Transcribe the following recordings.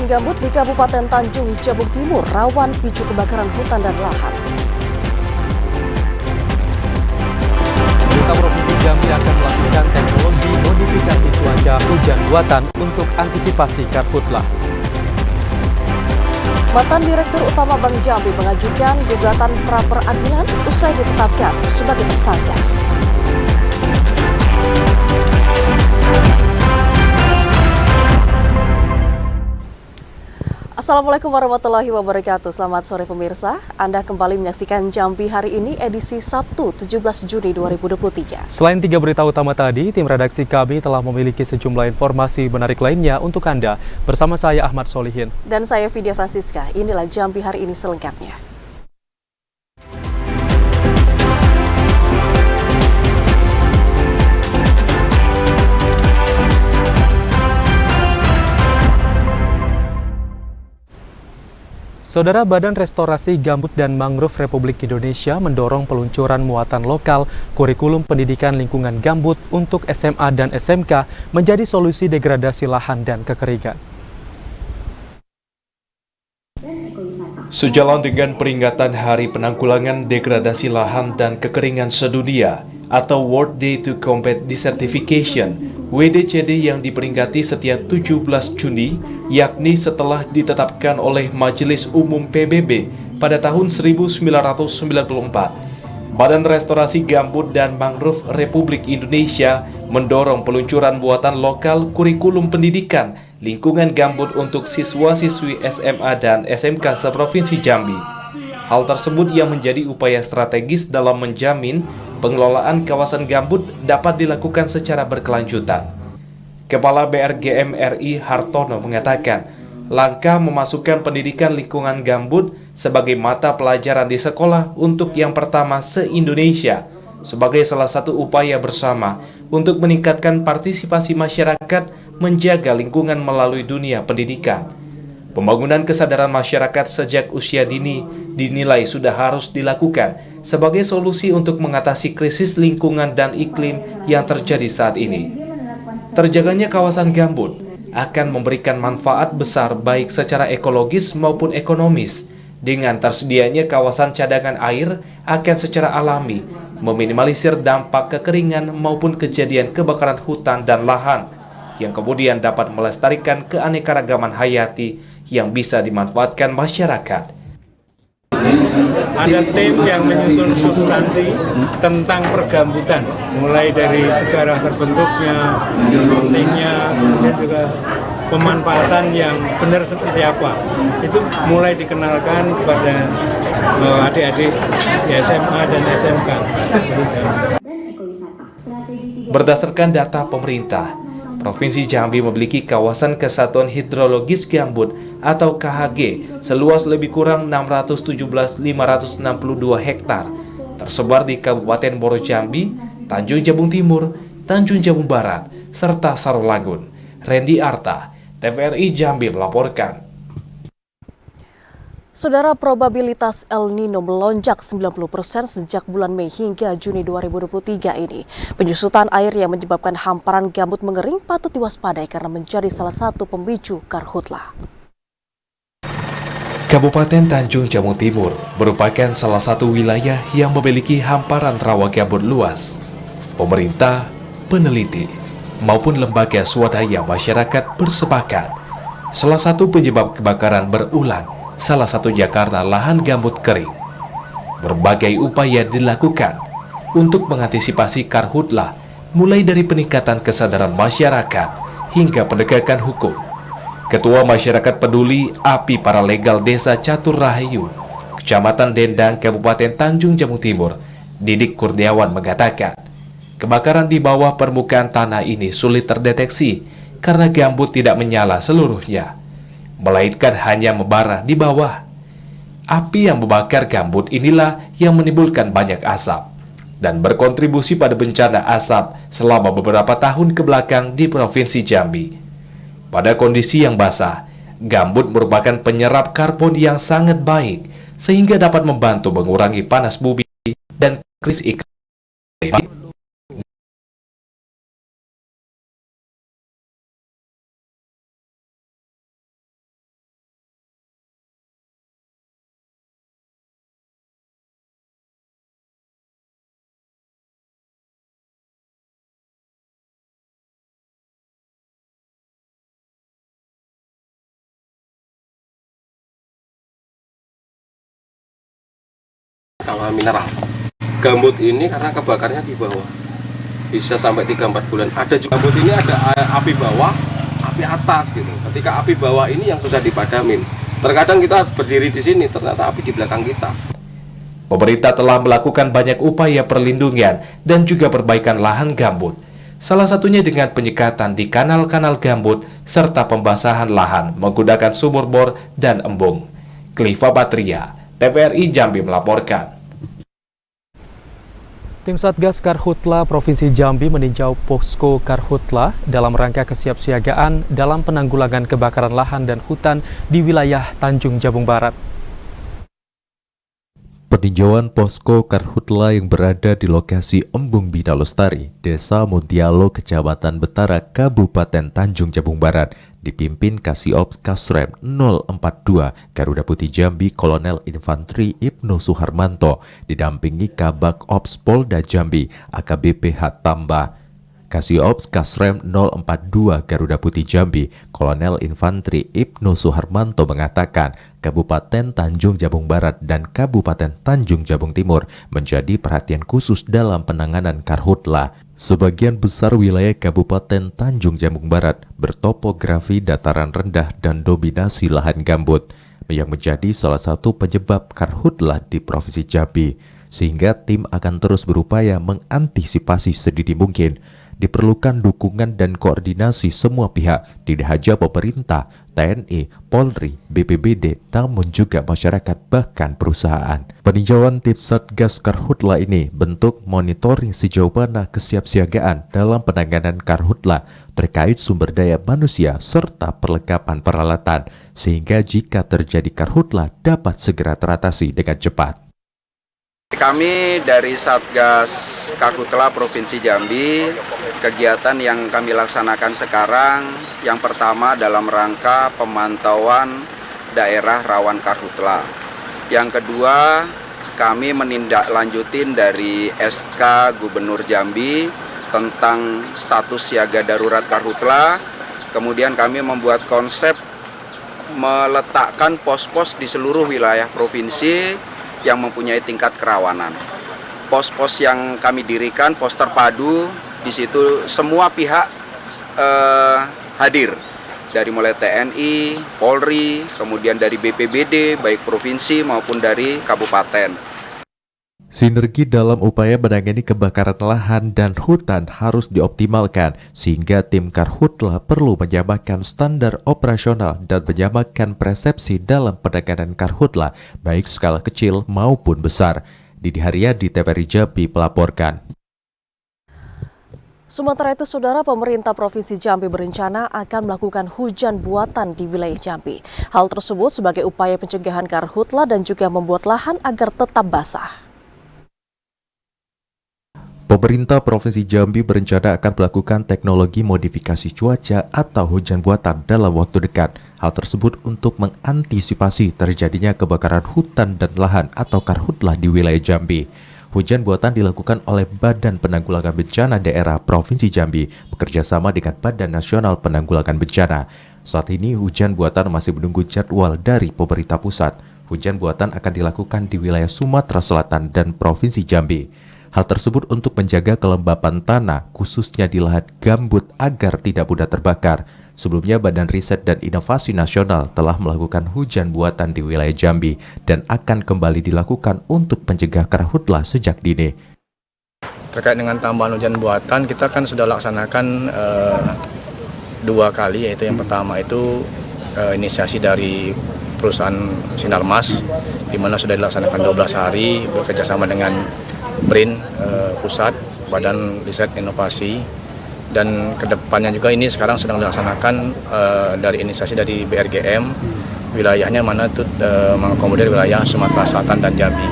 gambut di Kabupaten Tanjung Jabung Timur rawan picu kebakaran hutan dan lahan. Pemerintah Provinsi Jambi akan melakukan teknologi modifikasi cuaca hujan buatan untuk antisipasi karhutlah. Mantan Direktur Utama Bank Jambi mengajukan gugatan pra-peradilan usai ditetapkan sebagai tersangka. Assalamualaikum warahmatullahi wabarakatuh. Selamat sore pemirsa. Anda kembali menyaksikan Jambi hari ini edisi Sabtu 17 Juni 2023. Selain 3 berita utama tadi, tim redaksi kami telah memiliki sejumlah informasi menarik lainnya untuk Anda. Bersama saya Ahmad Solihin. Dan saya Vidya Francisca. Inilah Jambi hari ini selengkapnya. Saudara, Badan Restorasi Gambut dan Mangrove Republik Indonesia mendorong peluncuran muatan lokal kurikulum pendidikan lingkungan gambut untuk SMA dan SMK menjadi solusi degradasi lahan dan kekeringan. Sejalan dengan peringatan Hari Penanggulangan Degradasi Lahan dan Kekeringan Sedunia atau World Day to Combat Desertification (WDCD) yang diperingati setiap 17 Juni, yakni setelah ditetapkan oleh Majelis Umum PBB pada tahun 1994. Badan Restorasi Gambut dan Mangrove Republik Indonesia mendorong peluncuran buatan lokal kurikulum pendidikan lingkungan gambut untuk siswa-siswi SMA dan SMK seprovinsi Jambi. Hal tersebut yang menjadi upaya strategis dalam menjamin pengelolaan kawasan gambut dapat dilakukan secara berkelanjutan. Kepala BRGM RI Hartono mengatakan, langkah memasukkan pendidikan lingkungan gambut sebagai mata pelajaran di sekolah untuk yang pertama se-Indonesia sebagai salah satu upaya bersama untuk meningkatkan partisipasi masyarakat menjaga lingkungan melalui dunia pendidikan. Pembangunan kesadaran masyarakat sejak usia dini dinilai sudah harus dilakukan sebagai solusi untuk mengatasi krisis lingkungan dan iklim yang terjadi saat ini. Terjaganya kawasan gambut akan memberikan manfaat besar baik secara ekologis maupun ekonomis. Dengan tersedianya kawasan cadangan air akan secara alami meminimalisir dampak kekeringan maupun kejadian kebakaran hutan dan lahan yang kemudian dapat melestarikan keanekaragaman hayati yang bisa dimanfaatkan masyarakat. Ada tim yang menyusun substansi tentang pergambutan, mulai dari sejarah terbentuknya, pentingnya, kemudian juga pemanfaatan yang benar seperti apa. Itu mulai dikenalkan kepada adik-adik di SMA dan SMK. Berdasarkan data pemerintah, Provinsi Jambi memiliki kawasan kesatuan hidrologis gambut atau KHG seluas lebih kurang 617.562 hektar, tersebar di Kabupaten Muaro Jambi, Tanjung Jabung Timur, Tanjung Jabung Barat, serta Sarolangun. Randy Arta, TVRI Jambi melaporkan. Saudara, probabilitas El Nino melonjak 90% sejak bulan Mei hingga Juni 2023 ini. Penyusutan air yang menyebabkan hamparan gambut mengering patut diwaspadai karena menjadi salah satu pemicu karhutlah. Kabupaten Tanjung Jabung Timur merupakan salah satu wilayah yang memiliki hamparan rawa gambut luas. Pemerintah, peneliti, maupun lembaga swadaya masyarakat bersepakat. Salah satu penyebab kebakaran berulang salah satunya karena lahan gambut kering. Berbagai upaya dilakukan untuk mengantisipasi karhutlah, mulai dari peningkatan kesadaran masyarakat hingga penegakan hukum. Ketua Masyarakat Peduli Api Paralegal Desa Catur Rahayu, Kecamatan Dendang, Kabupaten Tanjung Jabung Timur, Didik Kurniawan mengatakan, kebakaran di bawah permukaan tanah ini sulit terdeteksi karena gambut tidak menyala seluruhnya, melainkan hanya membara di bawah. Api yang membakar gambut inilah yang menimbulkan banyak asap dan berkontribusi pada bencana asap selama beberapa tahun ke belakang di Provinsi Jambi. Pada kondisi yang basah, gambut merupakan penyerap karbon yang sangat baik sehingga dapat membantu mengurangi panas bumi dan krisis iklim. skala mineral. Gambut ini karena kebakarnya di bawah, bisa sampai 3-4 bulan. Ada juga gambut ini ada api bawah, api atas gitu. Ketika api bawah ini yang susah dipadamin. Terkadang kita berdiri di sini, ternyata api di belakang kita. Pemerintah telah melakukan banyak upaya perlindungan dan juga perbaikan lahan gambut. Salah satunya dengan penyekatan di kanal-kanal gambut serta pembasahan lahan menggunakan sumur bor dan embung. Kliva Patria, TVRI Jambi melaporkan. Tim Satgas Karhutla Provinsi Jambi meninjau posko Karhutla dalam rangka kesiapsiagaan dalam penanggulangan kebakaran lahan dan hutan di wilayah Tanjung Jabung Barat. Peninjauan posko Karhutla yang berada di lokasi Embung Bina Lestari, Desa Muntialo, Kecamatan Betara, Kabupaten Tanjung Jabung Barat, dipimpin Kasiops Kasrem 042 Garuda Putih Jambi Kolonel Infantri Ibnu Suharmanto, didampingi Kabak Ops Polda Jambi AKBP Hatamba. Kasiops Kasrem 042 Garuda Putih Jambi, Kolonel Infantri Ibnu Suharmanto mengatakan Kabupaten Tanjung Jabung Barat dan Kabupaten Tanjung Jabung Timur menjadi perhatian khusus dalam penanganan karhutla. Sebagian besar wilayah Kabupaten Tanjung Jabung Barat bertopografi dataran rendah dan dominasi lahan gambut, yang menjadi salah satu penyebab karhutla di Provinsi Jambi, sehingga tim akan terus berupaya mengantisipasi sedini mungkin. Diperlukan dukungan dan koordinasi semua pihak, tidak hanya pemerintah, TNI, Polri, BPBD, namun juga masyarakat bahkan perusahaan. Peninjauan tim Satgas Karhutla ini bentuk monitoring sejauh mana kesiapsiagaan dalam penanganan karhutla terkait sumber daya manusia serta perlengkapan peralatan, sehingga jika terjadi karhutla dapat segera teratasi dengan cepat. Kami dari Satgas Karhutla Provinsi Jambi, kegiatan yang kami laksanakan sekarang yang pertama dalam rangka pemantauan daerah rawan karhutla. Yang kedua, kami menindaklanjutin dari SK Gubernur Jambi tentang status siaga darurat karhutla. Kemudian kami membuat konsep meletakkan pos-pos di seluruh wilayah provinsi yang mempunyai tingkat kerawanan. Pos-pos yang kami dirikan, pos terpadu, di situ semua pihak hadir, dari mulai TNI, Polri, kemudian dari BPBD, baik provinsi maupun dari kabupaten. Sinergi dalam upaya menangani kebakaran lahan dan hutan harus dioptimalkan, sehingga tim Karhutla perlu menyamakan standar operasional dan menyamakan persepsi dalam penanganan karhutla, baik skala kecil maupun besar. Didi Haryadi, TVRI Jambi melaporkan. Sementara itu, Saudara, pemerintah Provinsi Jambi berencana akan melakukan hujan buatan di wilayah Jambi. Hal tersebut sebagai upaya pencegahan karhutla dan juga membuat lahan agar tetap basah. Pemerintah Provinsi Jambi berencana akan melakukan teknologi modifikasi cuaca atau hujan buatan dalam waktu dekat. Hal tersebut untuk mengantisipasi terjadinya kebakaran hutan dan lahan atau karhutla di wilayah Jambi. Hujan buatan dilakukan oleh Badan Penanggulangan Bencana Daerah Provinsi Jambi bekerjasama dengan Badan Nasional Penanggulangan Bencana. Saat ini hujan buatan masih menunggu jadwal dari pemerintah pusat. Hujan buatan akan dilakukan di wilayah Sumatera Selatan dan Provinsi Jambi. Hal tersebut untuk menjaga kelembapan tanah, khususnya di lahan gambut agar tidak mudah terbakar. Sebelumnya, Badan Riset dan Inovasi Nasional telah melakukan hujan buatan di wilayah Jambi dan akan kembali dilakukan untuk mencegah karhutla sejak dini. Terkait dengan tambahan hujan buatan, kita kan sudah laksanakan 2 kali, yaitu yang pertama itu inisiasi dari perusahaan Sinarmas, di mana sudah dilaksanakan 12 hari bekerjasama dengan BRIN Pusat, Badan Riset Inovasi, dan kedepannya juga ini sekarang sedang dilaksanakan dari inisiasi dari BRGM, wilayahnya mana itu mengakomodir wilayah Sumatera Selatan dan Jambi.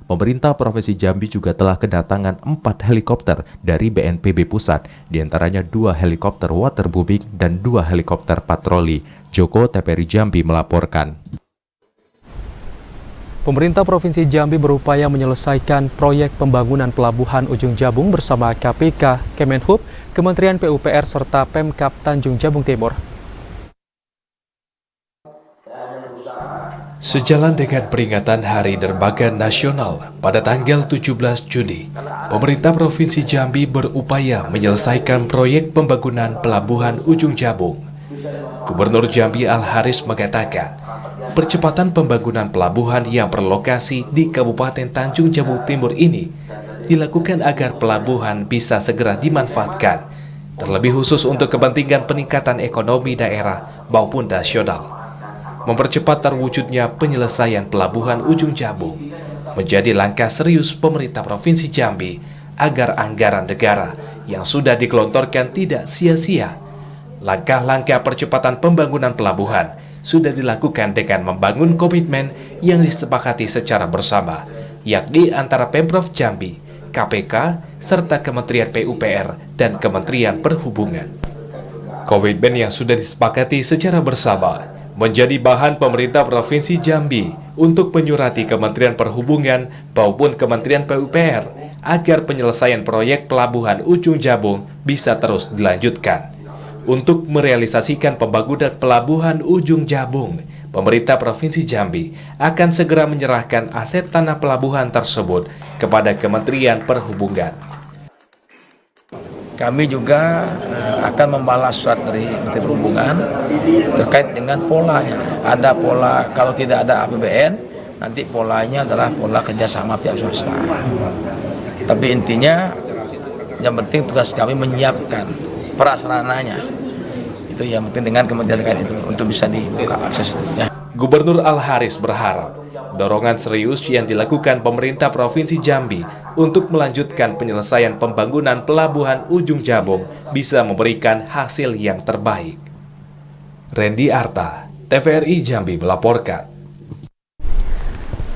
Pemerintah Provinsi Jambi juga telah kedatangan 4 helikopter dari BNPB Pusat, diantaranya 2 helikopter waterbombing dan 2 helikopter patroli. Joko, TVRI Jambi melaporkan. Pemerintah Provinsi Jambi berupaya menyelesaikan proyek pembangunan pelabuhan Ujung Jabung bersama KPK, Kemenhub, Kementerian PUPR, serta Pemkab Tanjung Jabung Timur. Sejalan dengan peringatan Hari Dermaga Nasional pada tanggal 17 Juni, pemerintah Provinsi Jambi berupaya menyelesaikan proyek pembangunan Pelabuhan Ujung Jabung. Gubernur Jambi Al-Haris mengatakan, percepatan pembangunan pelabuhan yang berlokasi di Kabupaten Tanjung Jabung Timur ini dilakukan agar pelabuhan bisa segera dimanfaatkan, terlebih khusus untuk kepentingan peningkatan ekonomi daerah maupun nasional. Mempercepat terwujudnya penyelesaian Pelabuhan Ujung Jabung menjadi langkah serius pemerintah Provinsi Jambi agar anggaran negara yang sudah digelontorkan tidak sia-sia. Langkah-langkah percepatan pembangunan pelabuhan sudah dilakukan dengan membangun komitmen yang disepakati secara bersama, yakni antara Pemprov Jambi, KPK, serta Kementerian PUPR dan Kementerian Perhubungan. Komitmen yang sudah disepakati secara bersama menjadi bahan pemerintah Provinsi Jambi untuk menyurati Kementerian Perhubungan maupun Kementerian PUPR agar penyelesaian proyek Pelabuhan Ujung Jabung bisa terus dilanjutkan. Untuk merealisasikan pembangunan Pelabuhan Ujung Jabung, pemerintah Provinsi Jambi akan segera menyerahkan aset tanah pelabuhan tersebut kepada Kementerian Perhubungan. Kami juga akan membalas surat dari Menteri Perhubungan terkait dengan polanya. Ada pola, kalau tidak ada APBN, nanti polanya adalah pola kerjasama pihak swasta. Tapi intinya, yang penting tugas kami menyiapkan prasarananya. Itu yang penting dengan kementerian terkait itu, untuk bisa dibuka akses itu. Gubernur Al-Haris berharap dorongan serius yang dilakukan pemerintah Provinsi Jambi untuk melanjutkan penyelesaian pembangunan Pelabuhan Ujung Jabung bisa memberikan hasil yang terbaik. Randy Arta, TVRI Jambi melaporkan.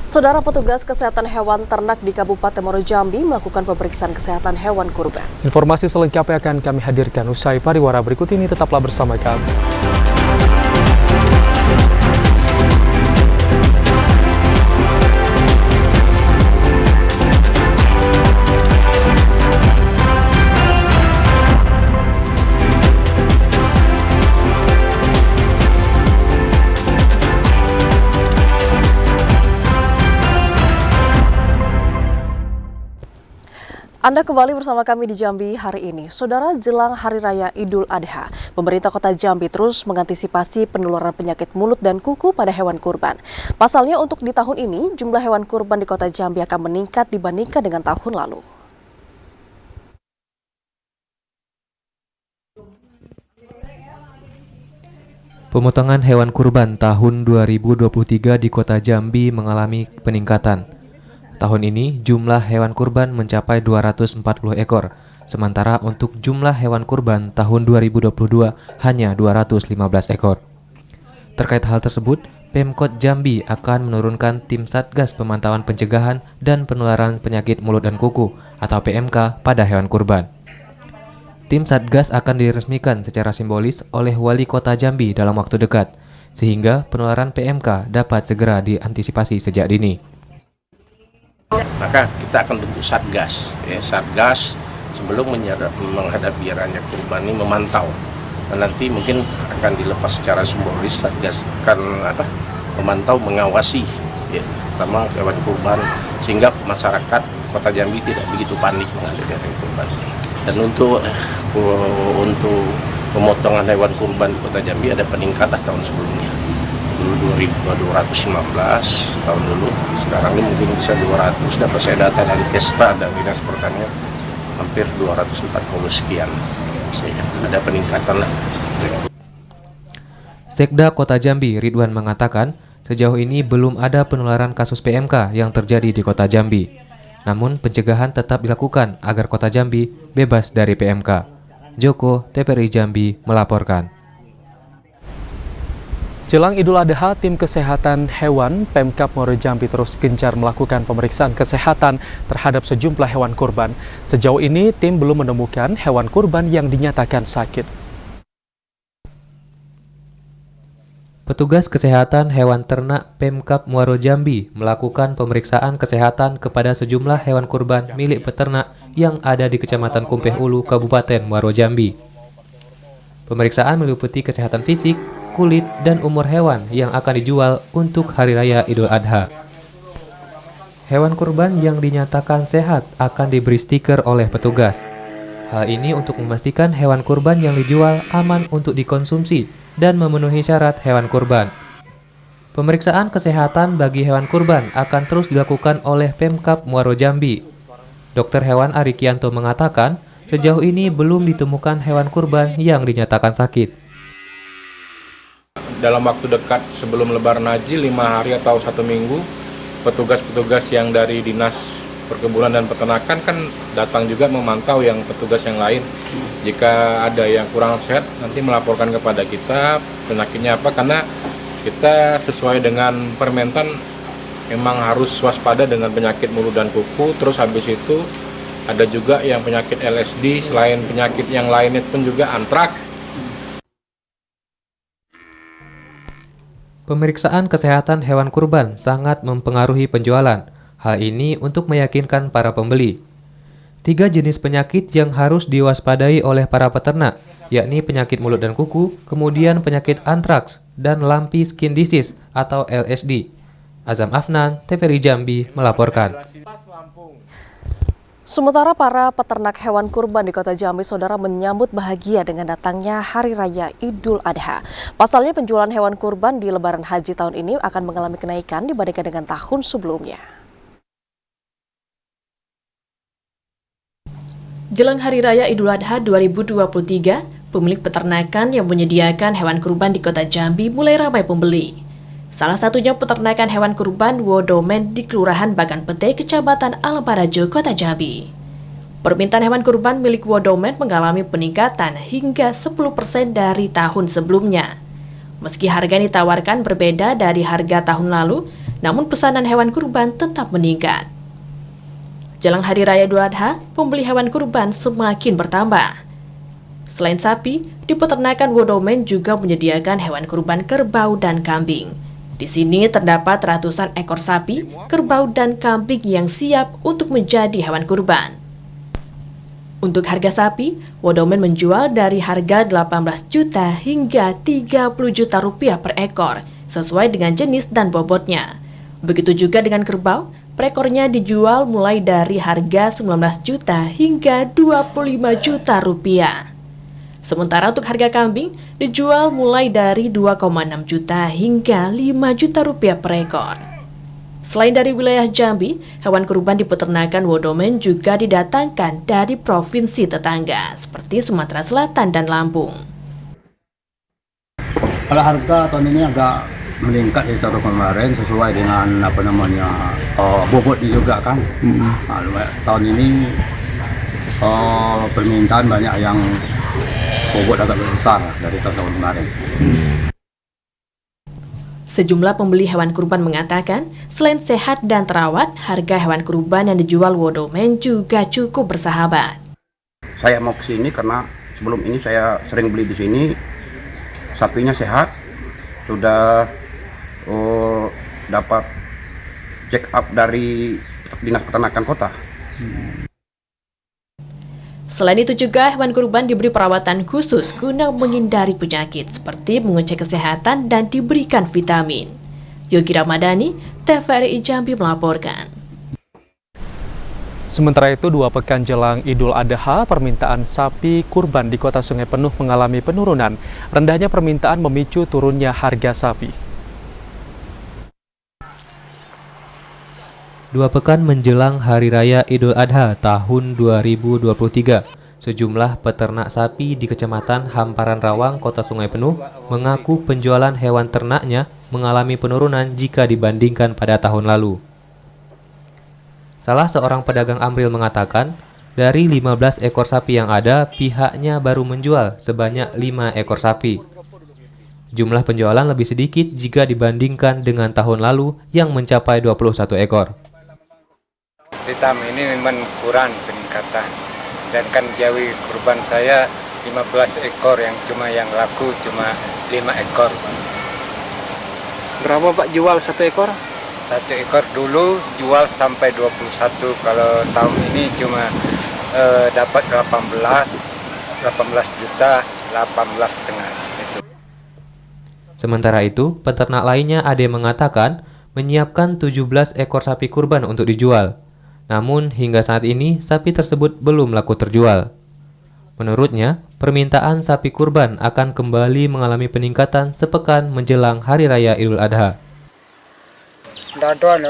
Saudara, petugas kesehatan hewan ternak di Kabupaten Muaro Jambi melakukan pemeriksaan kesehatan hewan kurban. Informasi selengkapnya akan kami hadirkan usai pariwara berikut ini, tetaplah bersama kami. Anda kembali bersama kami di Jambi hari ini. Saudara, jelang Hari Raya Idul Adha, pemerintah Kota Jambi terus mengantisipasi penularan penyakit mulut dan kuku pada hewan kurban. Pasalnya, untuk di tahun ini, jumlah hewan kurban di Kota Jambi akan meningkat dibandingkan dengan tahun lalu. Pemotongan hewan kurban tahun 2023 di Kota Jambi mengalami peningkatan. Tahun ini jumlah hewan kurban mencapai 240 ekor, sementara untuk jumlah hewan kurban tahun 2022 hanya 215 ekor. Terkait hal tersebut, Pemkot Jambi akan menurunkan tim Satgas Pemantauan Pencegahan dan Penularan Penyakit Mulut dan Kuku atau PMK pada hewan kurban. Tim Satgas akan diresmikan secara simbolis oleh Wali Kota Jambi dalam waktu dekat, sehingga penularan PMK dapat segera diantisipasi sejak dini. Maka kita akan bentuk Satgas, Satgas sebelum menghadapi raya kurban ini memantau. Dan nanti mungkin akan dilepas secara simbolis, Satgas akan memantau, mengawasi, terutama hewan kurban, sehingga masyarakat Kota Jambi tidak begitu panik menghadapi hewan kurban. Dan untuk pemotongan hewan kurban di Kota Jambi ada peningkatan tahun sebelumnya. Dulu 215 tahun dulu, sekarang ini mungkin bisa 200, dapat saya data dari Kespa dan Dinas Pertanian hampir 240 sekian, sehingga ada peningkatan lah. Sekda Kota Jambi Ridwan mengatakan sejauh ini belum ada penularan kasus PMK yang terjadi di Kota Jambi. Namun pencegahan tetap dilakukan agar Kota Jambi bebas dari PMK. Joko, TVRI Jambi melaporkan. Jelang Idul Adha, tim kesehatan hewan Pemkab Muaro Jambi terus gencar melakukan pemeriksaan kesehatan terhadap sejumlah hewan kurban. Sejauh ini, tim belum menemukan hewan kurban yang dinyatakan sakit. Petugas kesehatan hewan ternak Pemkab Muaro Jambi melakukan pemeriksaan kesehatan kepada sejumlah hewan kurban milik peternak yang ada di Kecamatan Kumpeh Ulu, Kabupaten Muaro Jambi. Pemeriksaan meliputi kesehatan fisik, kulit, dan umur hewan yang akan dijual untuk Hari Raya Idul Adha. Hewan kurban yang dinyatakan sehat akan diberi stiker oleh petugas. Hal ini untuk memastikan hewan kurban yang dijual aman untuk dikonsumsi dan memenuhi syarat hewan kurban. Pemeriksaan kesehatan bagi hewan kurban akan terus dilakukan oleh Pemkab Muaro Jambi. Dr. Hewan Arikianto mengatakan, sejauh ini belum ditemukan hewan kurban yang dinyatakan sakit. Dalam waktu dekat sebelum Lebaran Haji, 5 hari atau 1 minggu, petugas-petugas yang dari Dinas Perkebunan dan Peternakan kan datang juga memantau yang petugas yang lain. Jika ada yang kurang sehat, nanti melaporkan kepada kita penyakitnya apa, karena kita sesuai dengan Permentan memang harus waspada dengan penyakit mulut dan kuku. Terus habis itu ada juga yang penyakit LSD, selain penyakit yang lainnya pun juga antrak. Pemeriksaan kesehatan hewan kurban sangat mempengaruhi penjualan. Hal ini untuk meyakinkan para pembeli. 3 jenis penyakit yang harus diwaspadai oleh para peternak, yakni penyakit mulut dan kuku, kemudian penyakit antraks, dan lumpy skin disease atau LSD. Azam Afnan, TVRI Jambi melaporkan. Sementara para peternak hewan kurban di Kota Jambi, saudara, menyambut bahagia dengan datangnya Hari Raya Idul Adha. Pasalnya penjualan hewan kurban di Lebaran Haji tahun ini akan mengalami kenaikan dibandingkan dengan tahun sebelumnya. Jelang Hari Raya Idul Adha 2023, pemilik peternakan yang menyediakan hewan kurban di Kota Jambi mulai ramai pembeli. Salah satunya peternakan hewan kurban Wodomen di Kelurahan Bagan Pete, Kecamatan Alambarajo, Kota Jambi. Permintaan hewan kurban milik Wodomen mengalami peningkatan hingga 10% dari tahun sebelumnya. Meski harga yang ditawarkan berbeda dari harga tahun lalu, namun pesanan hewan kurban tetap meningkat. Jelang Hari Raya Idul Adha, pembeli hewan kurban semakin bertambah. Selain sapi, di peternakan Wodomen juga menyediakan hewan kurban kerbau dan kambing. Di sini terdapat ratusan ekor sapi, kerbau, dan kambing yang siap untuk menjadi hewan kurban. Untuk harga sapi, Wodomen menjual dari harga 18 juta hingga 30 juta rupiah per ekor, sesuai dengan jenis dan bobotnya. Begitu juga dengan kerbau, per ekornya dijual mulai dari harga 19 juta hingga 25 juta rupiah. Sementara untuk harga kambing dijual mulai dari 2,6 juta hingga 5 juta rupiah per ekor. Selain dari wilayah Jambi, hewan kurban di peternakan Wodomen juga didatangkan dari provinsi tetangga seperti Sumatera Selatan dan Lampung. Kalau harga tahun ini agak meningkat dari tahun kemarin sesuai dengan bobotnya juga kan. Tahun ini permintaan banyak yang bobot agak besar dari tahun kemarin. Sejumlah pembeli hewan kurban mengatakan, selain sehat dan terawat, harga hewan kurban yang dijual Wodomen juga cukup bersahabat. Saya mau ke sini karena sebelum ini saya sering beli di sini. Sapinya sehat, sudah dapat check up dari Dinas Peternakan Kota. Selain itu juga hewan kurban diberi perawatan khusus guna menghindari penyakit seperti mengecek kesehatan dan diberikan vitamin. Yogi Ramadhani, TVRI Jambi melaporkan. Sementara itu, 2 pekan jelang Idul Adha, permintaan sapi kurban di Kota Sungai Penuh mengalami penurunan. Rendahnya permintaan memicu turunnya harga sapi. 2 pekan menjelang Hari Raya Idul Adha tahun 2023, sejumlah peternak sapi di Kecamatan Hamparan Rawang, Kota Sungai Penuh mengaku penjualan hewan ternaknya mengalami penurunan jika dibandingkan pada tahun lalu. Salah seorang pedagang Amril mengatakan, dari 15 ekor sapi yang ada, pihaknya baru menjual sebanyak 5 ekor sapi. Jumlah penjualan lebih sedikit jika dibandingkan dengan tahun lalu yang mencapai 21 ekor. Di tahun ini memang kurang peningkatan, sedangkan jawi kurban saya 15 ekor yang laku cuma 5 ekor. Berapa Pak jual 1 ekor? 1 ekor dulu jual sampai 21, kalau tahun ini cuma dapat 18 juta 18,5 itu. Sementara itu, peternak lainnya ada yang mengatakan menyiapkan 17 ekor sapi kurban untuk dijual. Namun, hingga saat ini sapi tersebut belum laku terjual. Menurutnya, permintaan sapi kurban akan kembali mengalami peningkatan sepekan menjelang Hari Raya Idul Adha. Tidak ada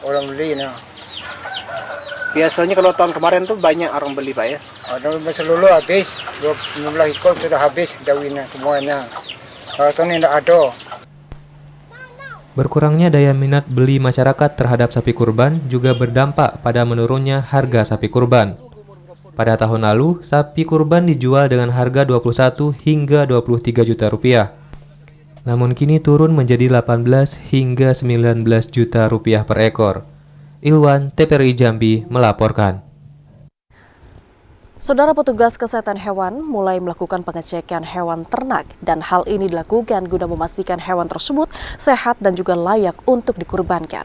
orang beli. Biasanya kalau tahun kemarin tuh banyak orang beli, Pak ya? Ada seluruh habis, 15 ekor sudah habis dawinnya semuanya. Kalau tahun ini tidak ada. Berkurangnya daya minat beli masyarakat terhadap sapi kurban juga berdampak pada menurunnya harga sapi kurban. Pada tahun lalu, sapi kurban dijual dengan harga 21 hingga 23 juta rupiah. Namun kini turun menjadi 18 hingga 19 juta rupiah per ekor. Ilwan, TVRI Jambi melaporkan. Saudara, petugas kesehatan hewan mulai melakukan pengecekan hewan ternak dan hal ini dilakukan guna memastikan hewan tersebut sehat dan juga layak untuk dikurbankan.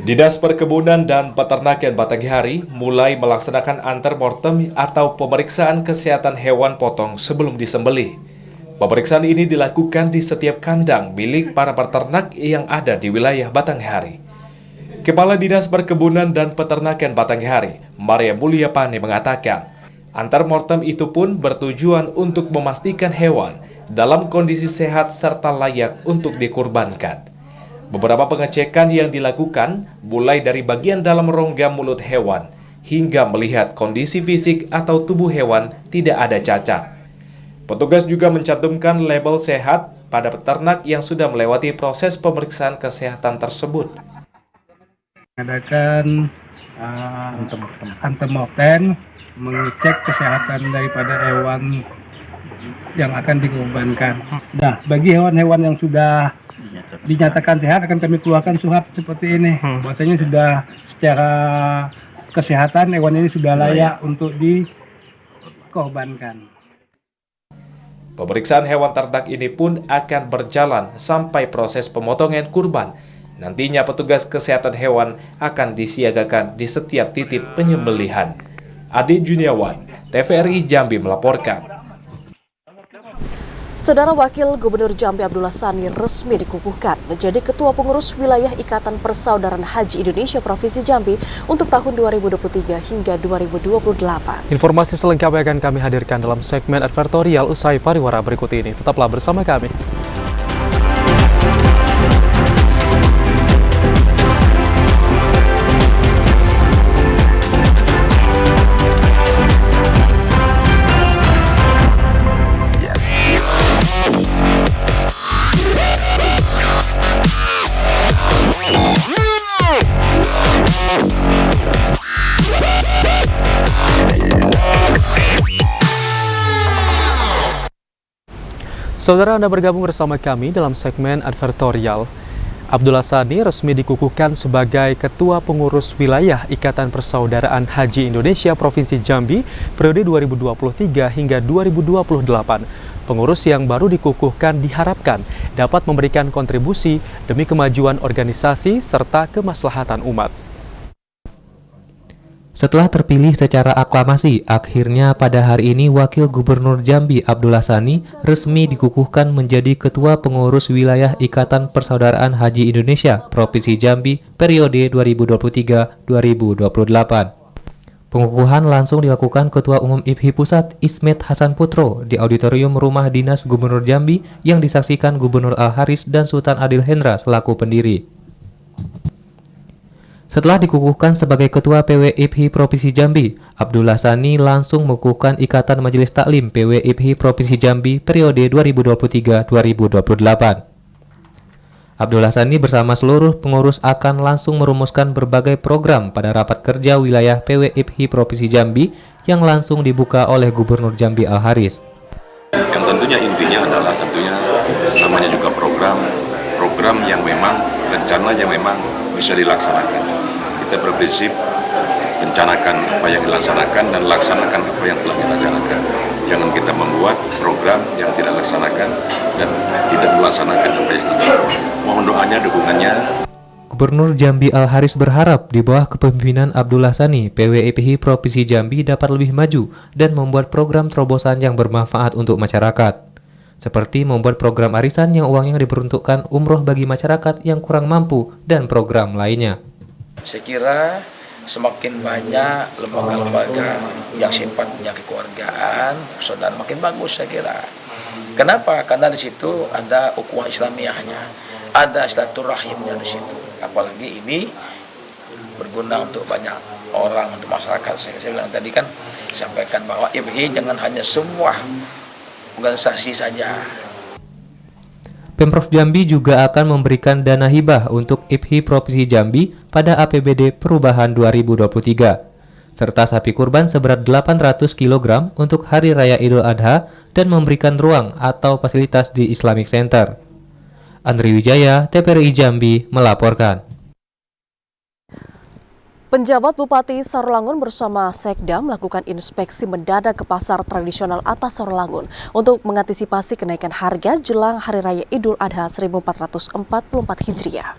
Dinas Perkebunan dan Peternakan Batanghari mulai melaksanakan antemortem atau pemeriksaan kesehatan hewan potong sebelum disembelih. Pemeriksaan ini dilakukan di setiap kandang milik para peternak yang ada di wilayah Batanghari. Kepala Dinas Perkebunan dan Peternakan Batanghari, Maria Mulyapane mengatakan, antemortem itu pun bertujuan untuk memastikan hewan dalam kondisi sehat serta layak untuk dikurbankan. Beberapa pengecekan yang dilakukan mulai dari bagian dalam rongga mulut hewan hingga melihat kondisi fisik atau tubuh hewan tidak ada cacat. Petugas juga mencantumkan label sehat pada peternak yang sudah melewati proses pemeriksaan kesehatan tersebut. Mengadakan antemortem, mengecek kesehatan daripada hewan yang akan dikorbankan. Nah, bagi hewan-hewan yang sudah dinyatakan sehat akan kami keluarkan surat seperti ini. Bahwasanya sudah secara kesehatan hewan ini sudah layak untuk dikorbankan. Pemeriksaan hewan ternak ini pun akan berjalan sampai proses pemotongan kurban. Nantinya petugas kesehatan hewan akan disiagakan di setiap titik penyembelihan. Adi Juniawan, TVRI Jambi melaporkan. Saudara, Wakil Gubernur Jambi Abdullah Sani resmi dikukuhkan menjadi Ketua Pengurus Wilayah Ikatan Persaudaraan Haji Indonesia Provinsi Jambi untuk tahun 2023 hingga 2028. Informasi selengkapnya akan kami hadirkan dalam segmen advertorial usai pariwara berikut ini. Tetaplah bersama kami. Saudara, Anda bergabung bersama kami dalam segmen advertorial. Abdullah Sani resmi dikukuhkan sebagai Ketua Pengurus Wilayah Ikatan Persaudaraan Haji Indonesia Provinsi Jambi periode 2023 hingga 2028. Pengurus yang baru dikukuhkan diharapkan dapat memberikan kontribusi demi kemajuan organisasi serta kemaslahatan umat. Setelah terpilih secara aklamasi, akhirnya pada hari ini Wakil Gubernur Jambi Abdullah Sani resmi dikukuhkan menjadi Ketua Pengurus Wilayah Ikatan Persaudaraan Haji Indonesia Provinsi Jambi periode 2023-2028. Pengukuhan langsung dilakukan Ketua Umum IPHI Pusat Ismet Hasan Putro di Auditorium Rumah Dinas Gubernur Jambi yang disaksikan Gubernur Al-Haris dan Sultan Adil Hendra selaku pendiri. Setelah dikukuhkan sebagai Ketua PW IPHI Provinsi Jambi, Abdullah Sani langsung mengukuhkan Ikatan Majelis Taklim PW IPHI Provinsi Jambi periode 2023-2028. Abdullah Sani bersama seluruh pengurus akan langsung merumuskan berbagai program pada rapat kerja wilayah PW IPHI Provinsi Jambi yang langsung dibuka oleh Gubernur Jambi Al-Haris. Yang tentunya intinya adalah namanya juga program yang memang rencananya memang bisa dilaksanakan. Kita berprinsip rencanakan apa yang dilaksanakan dan laksanakan apa yang telah kita jalankan. Jangan kita membuat program yang tidak laksanakan dan tidak melaksanakan apa yang sudah. Mohon doanya, dukungannya. Gubernur Jambi Al-Haris berharap di bawah kepemimpinan Abdullah Sani, PWIPH Provinsi Jambi dapat lebih maju dan membuat program terobosan yang bermanfaat untuk masyarakat. Seperti membuat program arisan yang uangnya diperuntukkan umroh bagi masyarakat yang kurang mampu dan program lainnya. Saya kira semakin banyak lembaga-lembaga yang sifatnya kekeluargaan, persaudaraan makin bagus saya kira. Kenapa? Karena di situ ada ukhuwah Islamiyahnya, ada silaturahimnya di situ. Apalagi ini berguna untuk banyak orang, untuk masyarakat. Saya bilang tadi kan sampaikan bahwa IPH jangan hanya semua organisasi saja. Pemprov Jambi juga akan memberikan dana hibah untuk IPH Provinsi Jambi pada APBD Perubahan 2023, serta sapi kurban seberat 800 kg untuk Hari Raya Idul Adha dan memberikan ruang atau fasilitas di Islamic Center. Andri Wijaya, TVRI Jambi, melaporkan. Penjabat Bupati Sarolangun bersama Sekda melakukan inspeksi mendadak ke pasar tradisional Atas Sarolangun untuk mengantisipasi kenaikan harga jelang Hari Raya Idul Adha 1444 Hijriah.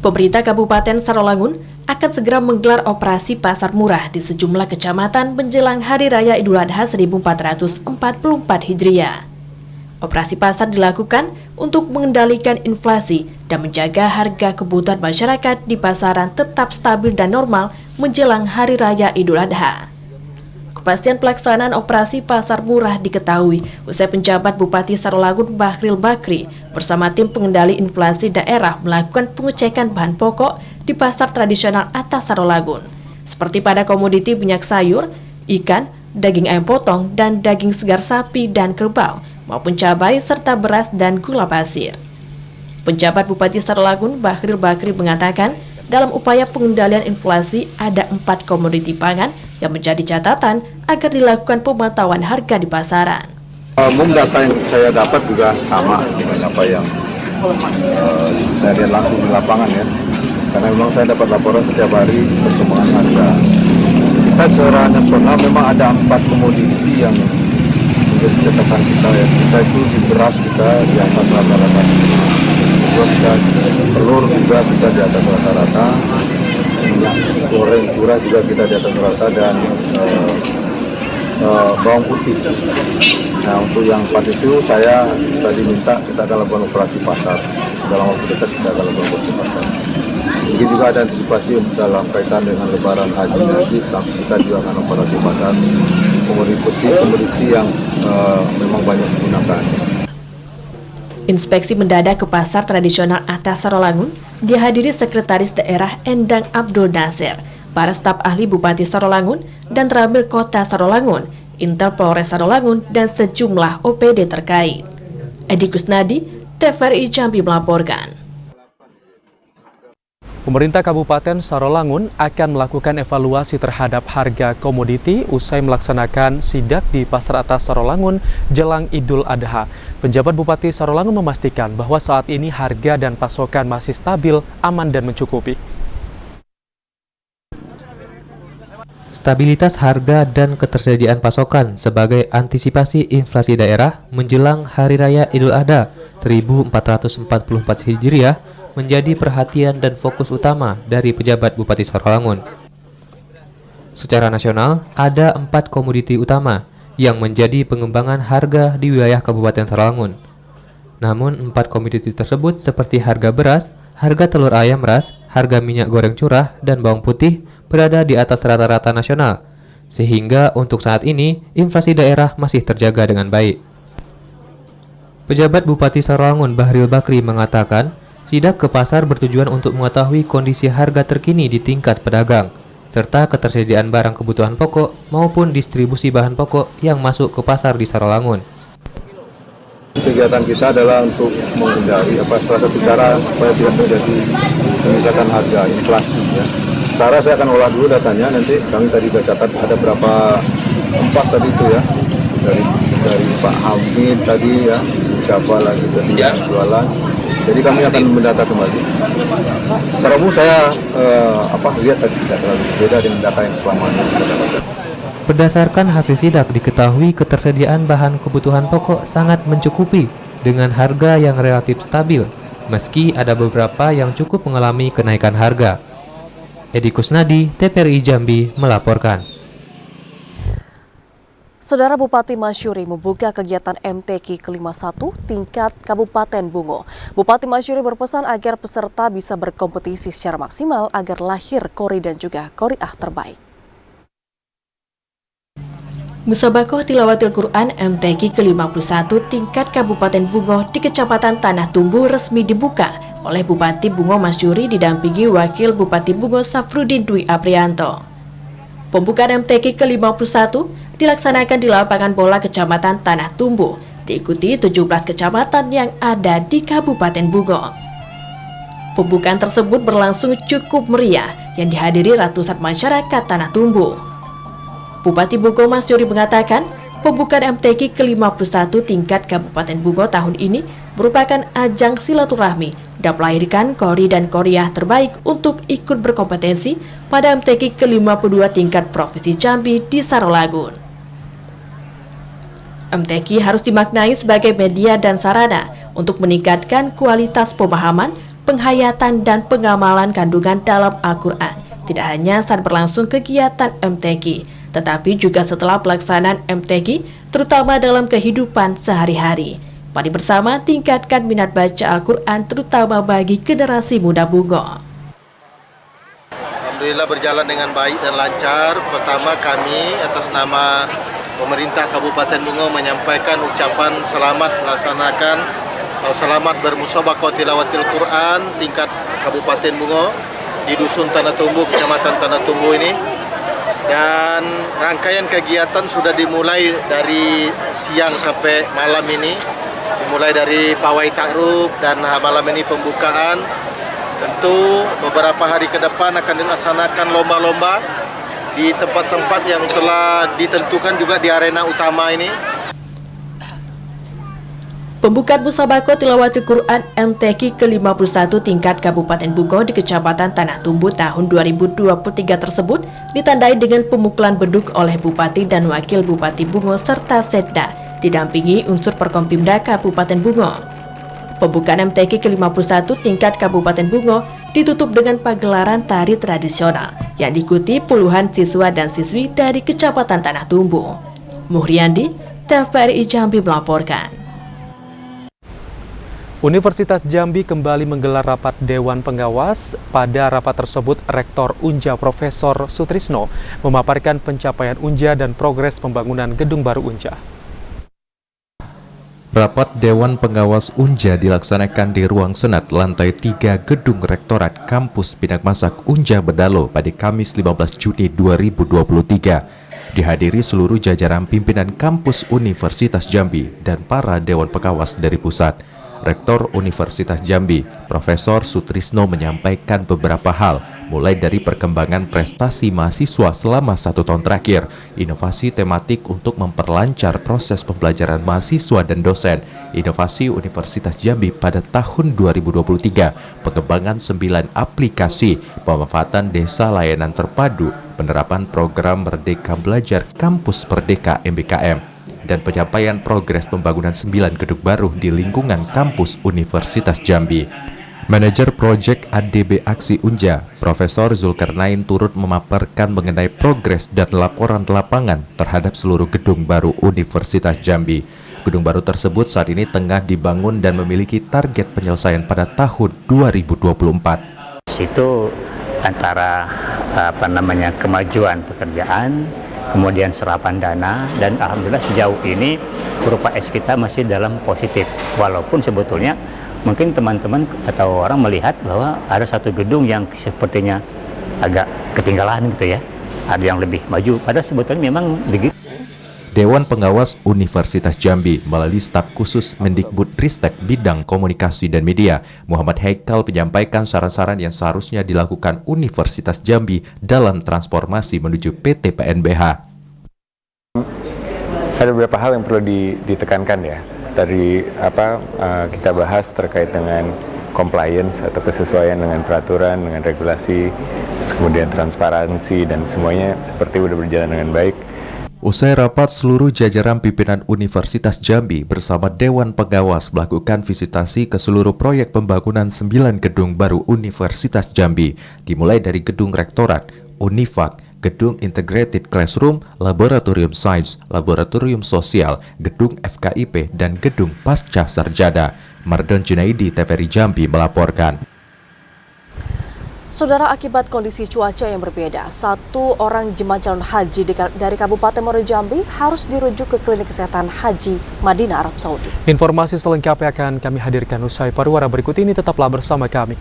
Pemerintah Kabupaten Sarolangun akan segera menggelar operasi pasar murah di sejumlah kecamatan menjelang Hari Raya Idul Adha 1444 Hijriah. Operasi pasar dilakukan untuk mengendalikan inflasi dan menjaga harga kebutuhan masyarakat di pasaran tetap stabil dan normal menjelang Hari Raya Idul Adha. Kepastian pelaksanaan operasi pasar murah diketahui usai penjabat Bupati Sarolangun Bahril Bakri bersama tim pengendali inflasi daerah melakukan pengecekan bahan pokok di pasar tradisional Atas Sarolangun, seperti pada komoditi minyak sayur, ikan, daging ayam potong, dan daging segar sapi dan kerbau, maupun cabai serta beras dan gula pasir. Penjabat Bupati Sarolangun Bahril Bakri mengatakan dalam upaya pengendalian inflasi ada 4 komoditi pangan yang menjadi catatan agar dilakukan pemantauan harga di pasaran. Umum data yang saya dapat juga sama dengan apa yang saya lihat langsung di lapangan ya. Karena memang saya dapat laporan setiap hari perkembangan harga. Kita secara nasional memang ada 4 komoditi yang menjadi catatan kita ya. Kita itu di beras kita di atas rata-rata. Kita telur juga kita di atas rata-rata. Minyak goreng curah juga kita di atas rata dan bawang putih. Nah untuk yang 4 itu saya tadi minta kita akan lakukan operasi pasar. Dalam waktu dekat kita akan lakukan operasi pasar. Mungkin juga ada antisipasi dalam kaitan dengan lebaran haji nanti kita juga akan operasi pasar komoditi yang memang banyak digunakan. Inspeksi mendadak ke pasar tradisional Atas Sarolangun dihadiri Sekretaris Daerah Endang Abdul Nasir, para staf ahli Bupati Sarolangun dan Ramil Kota Sarolangun, Intel Polres Sarolangun, dan sejumlah OPD terkait. Edi Kusnadi, TVRI Jambi melaporkan. Pemerintah Kabupaten Sarolangun akan melakukan evaluasi terhadap harga komoditi usai melaksanakan sidak di Pasar Atas Sarolangun jelang Idul Adha. Penjabat Bupati Sarolangun memastikan bahwa saat ini harga dan pasokan masih stabil, aman, dan mencukupi. Stabilitas harga dan ketersediaan pasokan sebagai antisipasi inflasi daerah menjelang Hari Raya Idul Adha 1444 Hijriah menjadi perhatian dan fokus utama dari pejabat Bupati Sarolangun. Secara nasional, ada 4 komoditi utama yang menjadi pengembangan harga di wilayah Kabupaten Sarolangun. Namun, 4 komoditi tersebut seperti harga beras, harga telur ayam ras, harga minyak goreng curah, dan bawang putih berada di atas rata-rata nasional, sehingga untuk saat ini inflasi daerah masih terjaga dengan baik. Pejabat Bupati Sarolangun Bahril Bakri mengatakan, sidak ke pasar bertujuan untuk mengetahui kondisi harga terkini di tingkat pedagang, serta ketersediaan barang kebutuhan pokok maupun distribusi bahan pokok yang masuk ke pasar di Sarolangun. Kegiatan kita adalah untuk menghindari salah satu cara supaya tidak terjadi peningkatan harga inflasi ya. Sekarang saya akan olah dulu datanya, nanti kami tadi sudah catat ada berapa tempat tadi itu ya, dari Pak Hamid tadi ya, siapa lagi tadi yang jualan. Jadi kami akan mendata kembali. Secara umum saya lihat tadi tidak terlalu beda dengan data yang selama ini kita dapatkan. Berdasarkan hasil sidak diketahui ketersediaan bahan kebutuhan pokok sangat mencukupi dengan harga yang relatif stabil meski ada beberapa yang cukup mengalami kenaikan harga. Edi Kusnadi, TVRI Jambi melaporkan. Saudara Bupati Masyuri membuka kegiatan MTQ ke-51 tingkat Kabupaten Bungo. Bupati Masyuri berpesan agar peserta bisa berkompetisi secara maksimal agar lahir kori dan juga qori'ah terbaik. Musabaqah Tilawatil Quran MTQ ke-51 tingkat Kabupaten Bungo di Kecamatan Tanah Tumbu resmi dibuka oleh Bupati Bungo Masyuri didampingi Wakil Bupati Bungo Safrudin Dwi Aprianto. Pembukaan MTQ ke-51 dilaksanakan di lapangan bola Kecamatan Tanah Tumbu, diikuti 17 kecamatan yang ada di Kabupaten Bungo. Pembukaan tersebut berlangsung cukup meriah yang dihadiri ratusan masyarakat Tanah Tumbu. Bupati Bungo Masyuri mengatakan, pembukaan MTQ ke-51 tingkat Kabupaten Bungo tahun ini merupakan ajang silaturahmi dan melahirkan qori dan qori'ah terbaik untuk ikut berkompetensi pada MTQ ke-52 tingkat Provinsi Jambi di Sarolagun. MTQ harus dimaknai sebagai media dan sarana untuk meningkatkan kualitas pemahaman, penghayatan, dan pengamalan kandungan dalam Al-Quran, tidak hanya saat berlangsung kegiatan MTQ, tetapi juga setelah pelaksanaan MTQ, terutama dalam kehidupan sehari-hari. Mari bersama tingkatkan minat baca Al-Quran terutama bagi generasi muda Bungo. Alhamdulillah berjalan dengan baik dan lancar. Pertama kami atas nama pemerintah Kabupaten Bungo menyampaikan ucapan selamat melaksanakan selamat bermusabaqah tilawatil Quran tingkat Kabupaten Bungo di Dusun Tanah Tumbu, Kecamatan Tanah Tumbu ini. Dan rangkaian kegiatan sudah dimulai dari siang sampai malam ini. Dimulai dari pawai takruf dan malam ini pembukaan. Tentu beberapa hari ke depan akan dilaksanakan lomba-lomba di tempat-tempat yang telah ditentukan juga di arena utama ini. Pembukaan Musabaqah Tilawatil Quran MTQ ke-51 tingkat Kabupaten Bungo di Kecamatan Tanah Tumbu tahun 2023 tersebut ditandai dengan pemukulan beduk oleh Bupati dan Wakil Bupati Bungo serta Sekda, didampingi unsur Perkompimda Kabupaten Bungo. Pembukaan MTQ ke-51 tingkat Kabupaten Bungo ditutup dengan pagelaran tari tradisional yang diikuti puluhan siswa dan siswi dari Kecamatan Tanah Tumbu. Muhriandi, TVRI Jambi melaporkan. Universitas Jambi kembali menggelar rapat Dewan Pengawas. Pada rapat tersebut, Rektor Unja Profesor Sutrisno memaparkan pencapaian Unja dan progres pembangunan gedung baru Unja. Rapat Dewan Pengawas Unja dilaksanakan di ruang Senat lantai 3 Gedung Rektorat Kampus Bidang Masak Unja Bedalo pada Kamis 15 Juni 2023. Dihadiri seluruh jajaran pimpinan kampus Universitas Jambi dan para Dewan Pengawas dari pusat. Rektor Universitas Jambi, Profesor Sutrisno menyampaikan beberapa hal, mulai dari perkembangan prestasi mahasiswa selama 1 tahun terakhir, inovasi tematik untuk memperlancar proses pembelajaran mahasiswa dan dosen, inovasi Universitas Jambi pada tahun 2023, pengembangan 9 aplikasi, pemanfaatan desa layanan terpadu, penerapan program Merdeka Belajar Kampus Merdeka MBKM, dan pencapaian progres pembangunan 9 gedung baru di lingkungan kampus Universitas Jambi. Manajer Proyek ADB Aksi Unja, Profesor Zulkarnain turut memaparkan mengenai progres dan laporan lapangan terhadap seluruh gedung baru Universitas Jambi. Gedung baru tersebut saat ini tengah dibangun dan memiliki target penyelesaian pada tahun 2024. Itu antara kemajuan pekerjaan, kemudian serapan dana, dan alhamdulillah sejauh ini kurva S kita masih dalam positif, walaupun sebetulnya mungkin teman-teman atau orang melihat bahwa ada satu gedung yang sepertinya agak ketinggalan gitu ya, ada yang lebih maju, padahal sebetulnya memang begitu. Dewan Pengawas Universitas Jambi melalui staf khusus Mendikbudristek Bidang Komunikasi dan Media, Muhammad Haikal menyampaikan saran-saran yang seharusnya dilakukan Universitas Jambi dalam transformasi menuju PT PNBH. Ada beberapa hal yang perlu ditekankan ya. Dari kita bahas terkait dengan compliance atau kesesuaian dengan peraturan, dengan regulasi, kemudian transparansi dan semuanya seperti sudah berjalan dengan baik. Usai rapat, seluruh jajaran pimpinan Universitas Jambi bersama Dewan Pengawas melakukan visitasi ke seluruh proyek pembangunan 9 gedung baru Universitas Jambi, dimulai dari gedung rektorat, Unifak, gedung Integrated Classroom, Laboratorium Sains, Laboratorium Sosial, gedung FKIP, dan gedung Pasca Sarjana. Mardon Junaidi, TVRI Jambi melaporkan. Saudara, akibat kondisi cuaca yang berbeda, 1 orang jemaah calon haji dari Kabupaten Muaro Jambi harus dirujuk ke klinik kesehatan Haji Madinah, Arab Saudi. Informasi selengkapnya akan kami hadirkan usai pariwara berikut ini. Tetaplah bersama kami.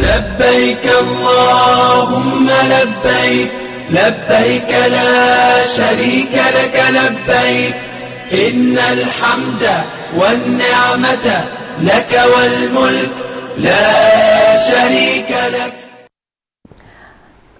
لبيك اللهم لبيك لبيك لا شريك لك لبيك إن الحمد والنعمة لك والملك لا شريك لك.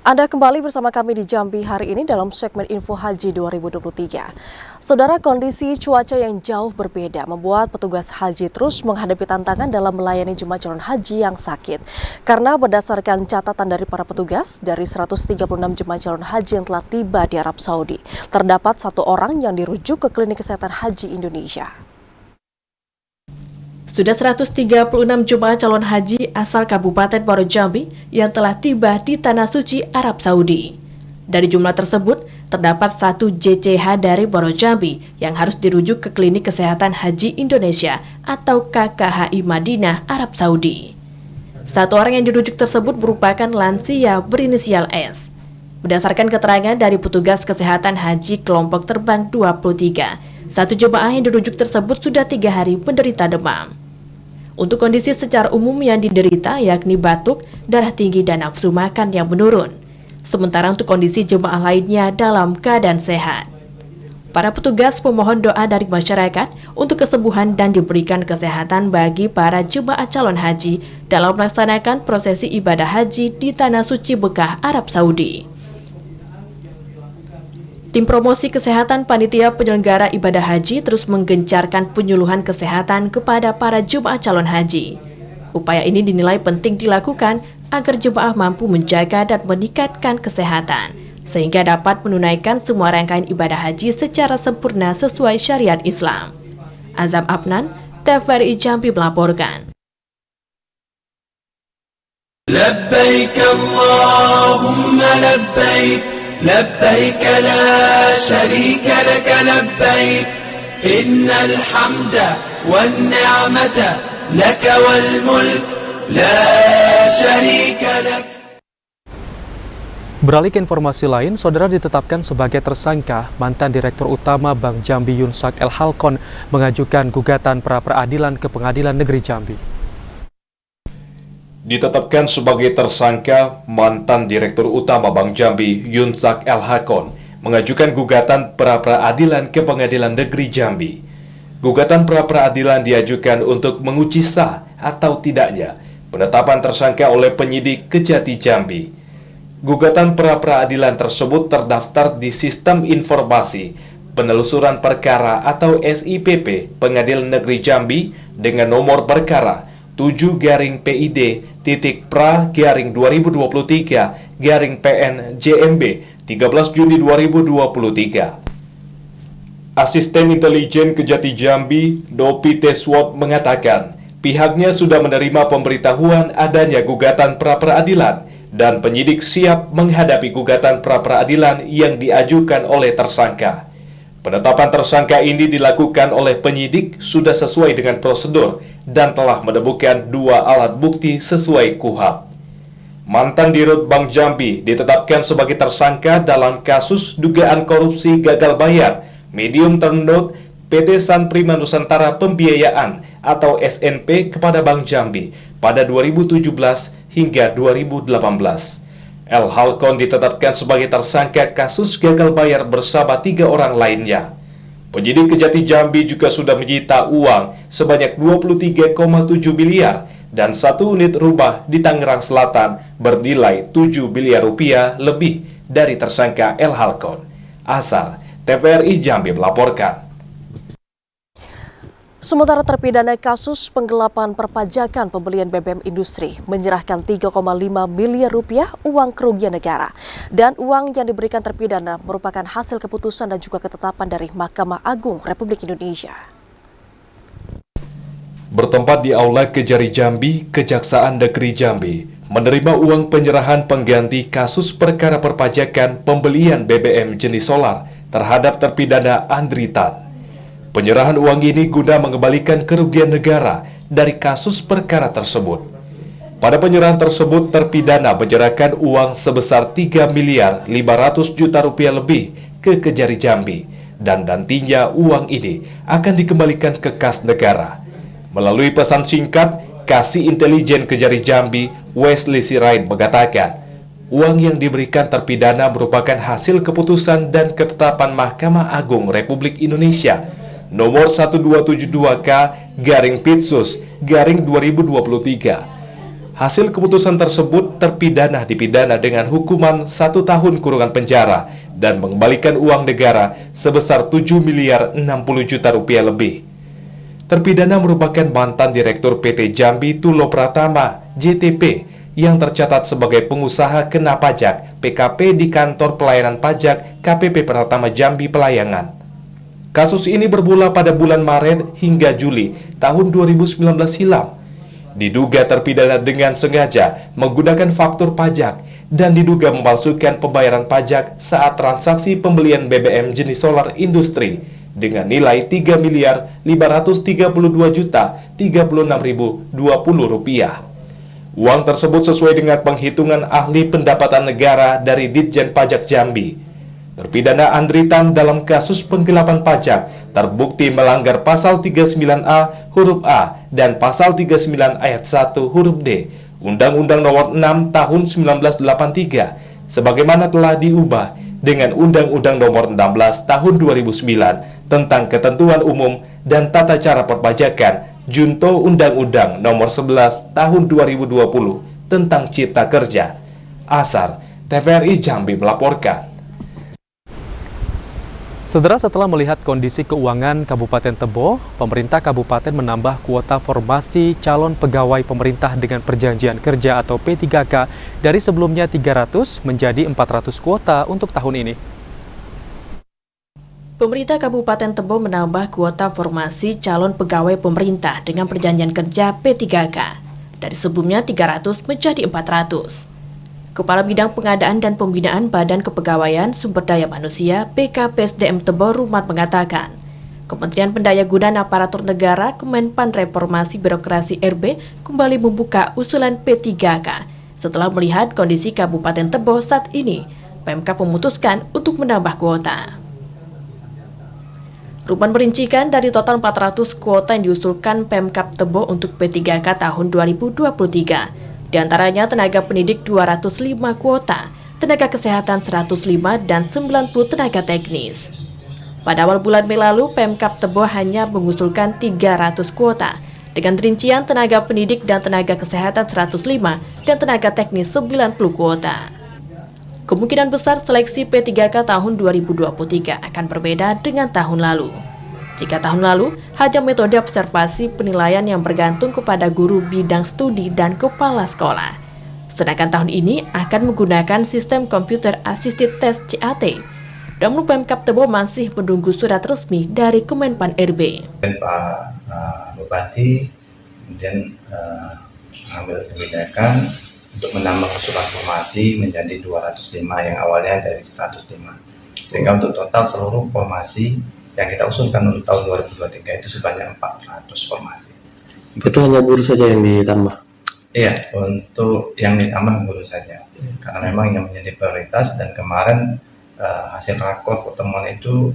Anda kembali bersama kami di Jambi hari ini dalam segmen Info Haji 2023. Saudara, kondisi cuaca yang jauh berbeda membuat petugas haji terus menghadapi tantangan dalam melayani jemaah calon haji yang sakit. Karena berdasarkan catatan dari para petugas, dari 136 jemaah calon haji yang telah tiba di Arab Saudi, terdapat 1 orang yang dirujuk ke klinik kesehatan haji Indonesia. Sudah 136 jemaah calon haji asal Kabupaten Muaro Jambi yang telah tiba di Tanah Suci Arab Saudi. Dari jumlah tersebut, terdapat 1 JCH dari Muaro Jambi yang harus dirujuk ke Klinik Kesehatan Haji Indonesia atau KKHI Madinah, Arab Saudi. 1 orang yang dirujuk tersebut merupakan lansia berinisial S. Berdasarkan keterangan dari petugas kesehatan haji kelompok terbang 23, 1 jemaah yang dirujuk tersebut sudah 3 hari menderita demam. Untuk kondisi secara umum yang diderita yakni batuk, darah tinggi, dan nafsu makan yang menurun. Sementara untuk kondisi jemaah lainnya dalam keadaan sehat. Para petugas memohon doa dari masyarakat untuk kesembuhan dan diberikan kesehatan bagi para jemaah calon haji dalam melaksanakan prosesi ibadah haji di Tanah Suci Mekah, Arab Saudi. Tim promosi kesehatan panitia penyelenggara ibadah haji terus menggencarkan penyuluhan kesehatan kepada para jemaah calon haji. Upaya ini dinilai penting dilakukan agar jemaah mampu menjaga dan meningkatkan kesehatan, sehingga dapat menunaikan semua rangkaian ibadah haji secara sempurna sesuai syariat Islam. Azam Abnan, TVRI Jambi melaporkan. لبيك اللهم لبيك لبيك لا شريك لك لبيك إن الحمد والنعمة لك والملك لا شريك لك. Beralih ke informasi lain, saudara ditetapkan sebagai tersangka mantan Direktur Utama Bank Jambi Yunsak El Halkon mengajukan gugatan pra-peradilan ke Pengadilan Negeri Jambi. Ditetapkan sebagai tersangka, mantan Direktur Utama Bank Jambi Yunsak El Halkon mengajukan gugatan pra-peradilan ke Pengadilan Negeri Jambi. Gugatan pra-peradilan diajukan untuk menguji sah atau tidaknya penetapan tersangka oleh penyidik Kejati Jambi. Gugatan pra-peradilan tersebut terdaftar di Sistem Informasi Penelusuran Perkara atau SIPP Pengadilan Negeri Jambi dengan nomor perkara 7-P-pra-2023-PN-JMB 13 Juni 2023. Asisten Intelijen Kejati Jambi, Dopi Teswot mengatakan, pihaknya sudah menerima pemberitahuan adanya gugatan pra-peradilan dan penyidik siap menghadapi gugatan pra-peradilan yang diajukan oleh tersangka. Penetapan tersangka ini dilakukan oleh penyidik sudah sesuai dengan prosedur dan telah menemukan 2 alat bukti sesuai KUHP. Mantan Dirut Bank Jambi ditetapkan sebagai tersangka dalam kasus dugaan korupsi gagal bayar medium term note PT San Prima Nusantara Pembiayaan atau SNP kepada Bank Jambi pada 2017 hingga 2018. El Halkon ditetapkan sebagai tersangka kasus gagal bayar bersama 3 orang lainnya. Penyidik Kejati Jambi juga sudah menyita uang sebanyak 23,7 miliar dan 1 unit rumah di Tangerang Selatan bernilai 7 miliar rupiah lebih dari tersangka El Halkon. Asal TVRI Jambi melaporkan. Sementara terpidana kasus penggelapan perpajakan pembelian BBM industri menyerahkan 3,5 miliar rupiah uang kerugian negara. Dan uang yang diberikan terpidana merupakan hasil keputusan dan juga ketetapan dari Mahkamah Agung Republik Indonesia. Bertempat di Aula Kejari Jambi, Kejaksaan Negeri Jambi menerima uang penyerahan pengganti kasus perkara perpajakan pembelian BBM jenis solar terhadap terpidana Andri Tan. Penyerahan uang ini guna mengembalikan kerugian negara dari kasus perkara tersebut. Pada penyerahan tersebut, terpidana menyerahkan uang sebesar 3 miliar 500 juta rupiah lebih ke Kejari Jambi, dan nantinya uang ini akan dikembalikan ke kas negara. Melalui pesan singkat, Kasih Intelijen Kejari Jambi, Wesley Sirait mengatakan, uang yang diberikan terpidana merupakan hasil keputusan dan ketetapan Mahkamah Agung Republik Indonesia nomor 1272K/Pitsus/2023. Hasil keputusan tersebut, terpidana dipidana dengan hukuman 1 tahun kurungan penjara dan mengembalikan uang negara sebesar 7 miliar 60 juta rupiah lebih. Terpidana merupakan mantan Direktur PT Jambi Tulo Pratama JTP yang tercatat sebagai pengusaha kena pajak PKP di Kantor Pelayanan Pajak KPP Pratama Jambi Pelayangan. Kasus ini bermula pada bulan Maret hingga Juli tahun 2019 silam. Diduga terpidana dengan sengaja menggunakan faktur pajak dan diduga memalsukan pembayaran pajak saat transaksi pembelian BBM jenis solar industri dengan nilai 3 miliar 532 juta 36.020 rupiah. Uang tersebut sesuai dengan penghitungan ahli pendapatan negara dari Ditjen Pajak Jambi. Terpidana Andri Tan dalam kasus penggelapan pajak terbukti melanggar pasal 39A huruf A dan pasal 39 ayat 1 huruf D Undang-Undang Nomor 6 Tahun 1983 sebagaimana telah diubah dengan Undang-Undang Nomor 16 Tahun 2009 tentang Ketentuan Umum dan Tata Cara Perpajakan junto Undang-Undang Nomor 11 Tahun 2020 tentang Cipta Kerja. Asar, TVRI Jambi melaporkan. Saudara, setelah melihat kondisi keuangan Kabupaten Tebo, pemerintah kabupaten menambah kuota formasi calon pegawai pemerintah dengan perjanjian kerja atau P3K dari sebelumnya 300 menjadi 400 kuota untuk tahun ini. Pemerintah Kabupaten Tebo menambah kuota formasi calon pegawai pemerintah dengan perjanjian kerja P3K dari sebelumnya 300 menjadi 400. Kepala Bidang Pengadaan dan Pembinaan Badan Kepegawaian Sumber Daya Manusia BKPSDM Tebo Rumat mengatakan, Kementerian Pendayagunaan Aparatur Negara Kemenpan Reformasi Birokrasi RB kembali membuka usulan P3K setelah melihat kondisi Kabupaten Tebo saat ini. Pemkab memutuskan untuk menambah kuota. Ruman merincikan dari total 400 kuota yang diusulkan Pemkab Tebo untuk P3K tahun 2023. Di antaranya tenaga pendidik 205 kuota, tenaga kesehatan 105 dan 90 tenaga teknis. Pada awal bulan Mei lalu, Pemkab Tebo hanya mengusulkan 300 kuota, dengan rincian tenaga pendidik dan tenaga kesehatan 105 dan tenaga teknis 90 kuota. Kemungkinan besar seleksi P3K tahun 2023 akan berbeda dengan tahun lalu. Jika tahun lalu, hanya metode observasi penilaian yang bergantung kepada guru bidang studi dan kepala sekolah. Sedangkan tahun ini akan menggunakan sistem Computer Assisted Test CAT. Namun Pemkab Tebo masih menunggu surat resmi dari Kemenpan RB. Pak Bupati kemudian mengambil kebijakan untuk menambah usulan formasi menjadi 205 yang awalnya dari 105. Sehingga untuk total seluruh formasi yang kita usulkan untuk tahun 2023 itu sebanyak 400 formasi. Itu hanya guru saja yang ditambah? Iya, untuk yang ditambah guru saja. Karena memang yang menjadi prioritas dan kemarin hasil rakor pertemuan itu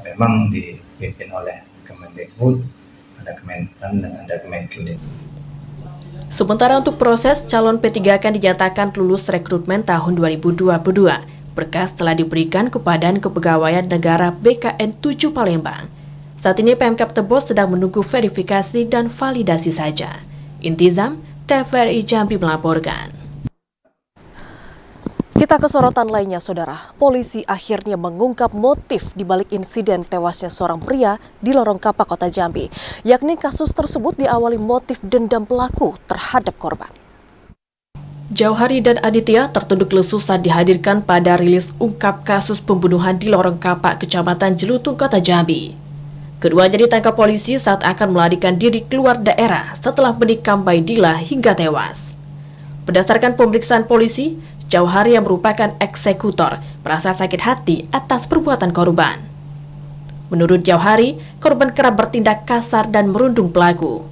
memang dipimpin oleh Kemendikbud, ada Kemenpan dan ada Kemenkyu. Sementara untuk proses calon P3K dinyatakan lulus rekrutmen tahun 2022. Berkas telah diberikan ke Badan Kepegawaian Negara BKN 7 Palembang. Saat ini Pemkab Tebo sedang menunggu verifikasi dan validasi saja. Intizam, TVRI Jambi melaporkan. Kita ke sorotan lainnya, Saudara. Polisi akhirnya mengungkap motif di balik insiden tewasnya seorang pria di Lorong Kapak, Kota Jambi. Yakni kasus tersebut diawali motif dendam pelaku terhadap korban. Jauhari dan Aditya tertunduk lesu saat dihadirkan pada rilis ungkap kasus pembunuhan di Lorong Kapak, Kecamatan Jelutung, Kota Jambi. Keduanya ditangkap polisi saat akan melarikan diri keluar daerah setelah menikam Baidillah hingga tewas. Berdasarkan pemeriksaan polisi, Jauhari yang merupakan eksekutor merasa sakit hati atas perbuatan korban. Menurut Jauhari, korban kerap bertindak kasar dan merundung pelaku.